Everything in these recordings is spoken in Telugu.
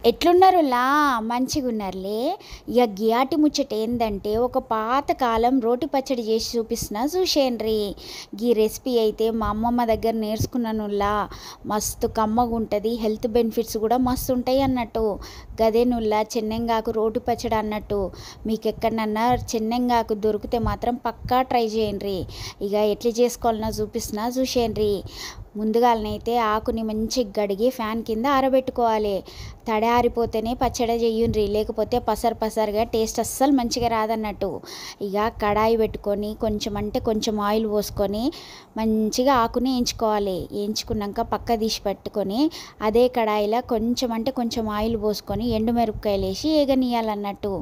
ఎట్లున్నారులా మంచిగున్నారులే. ఇక గియాటి ముచ్చట ఏందంటే ఒక పాతకాలం రోటి పచ్చడి చేసి చూపిస్తున్నా చూసేయండ్రి. గీ రెసిపీ అయితే మా అమ్మమ్మ దగ్గర నేర్చుకున్నానుల్లా. మస్తు కమ్మగుంటుంది, హెల్త్ బెనిఫిట్స్ కూడా మస్తు ఉంటాయి అన్నట్టు. గదేనుల్లా చెన్నెంగాకు రోటి పచ్చడి అన్నట్టు. మీకు ఎక్కడన్నా చెన్నెంగాకు దొరికితే మాత్రం పక్కా ట్రై చేయండి. ఇక ఎట్లా చేసుకోవాలన్నా చూపిస్తున్నా చూసేయండ్రి. ముందుగాలనైతే ఆకుని మంచిగా కడిగి ఫ్యాన్ కింద ఆరబెట్టుకోవాలి. తడి ఆరిపోతేనే పచ్చడి చెయ్యుండ్రి, లేకపోతే పసరు పసరుగా టేస్ట్ అస్సలు మంచిగా రాదన్నట్టు. ఇక కడాయి పెట్టుకొని కొంచెం అంటే కొంచెం ఆయిల్ పోసుకొని మంచిగా ఆకుని వేయించుకోవాలి. వేయించుకున్నాక పక్క తీసి పెట్టుకొని అదే కడాయిలో కొంచెం అంటే కొంచెం ఆయిల్ పోసుకొని ఎండుమిరపకాయలు వేసి ఏగనీయాలన్నట్టు.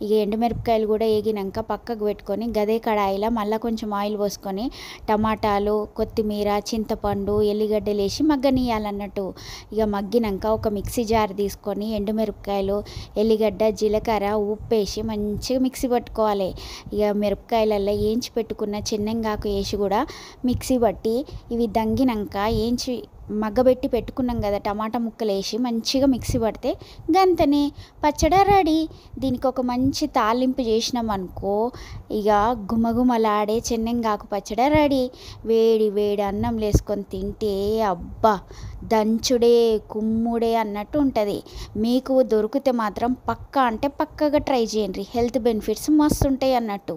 ఇక ఎండుమిరపకాయలు కూడా వేగినాక పక్కకు పెట్టుకొని గదే కడాయిలో మళ్ళీ కొంచెం ఆయిల్ పోసుకొని టమాటాలు, కొత్తిమీర, చింతపండు, ఎల్లిగడ్డలు వేసి మగ్గనీయాలన్నట్టు. ఇక మగ్గినాక ఒక మిక్సీ జార్ తీసుకొని ఎండుమిరపకాయలు, ఎల్లిగడ్డ, జీలకర్ర, ఉప్పు వేసి మంచిగా మిక్సీ పట్టుకోవాలి. ఇక మిరపకాయలలో వేయించి పెట్టుకున్న చెన్నెంగాకు వేసి కూడా మిక్సీ పట్టి ఇవి దంగినాక వేయించి మగ్గబెట్టి పెట్టుకున్నాం కదా టమాటా ముక్కలు వేసి మంచిగా మిక్సీ పడితే గంతనే పచ్చడి రెడీ. దీనికి ఒక మంచి తాలింపు చేసినాం అనుకో, ఇక గుమగుమలాడే చెన్నెంగాకు పచ్చడి రెడీ. వేడి వేడి అన్నం వేసుకొని తింటే అబ్బా దంచుడే కుమ్ముడే అన్నట్టు ఉంటుంది. మీకు దొరికితే మాత్రం పక్కా అంటే పక్కగా ట్రై చేయండి, హెల్త్ బెనిఫిట్స్ మస్తు ఉంటాయి అన్నట్టు.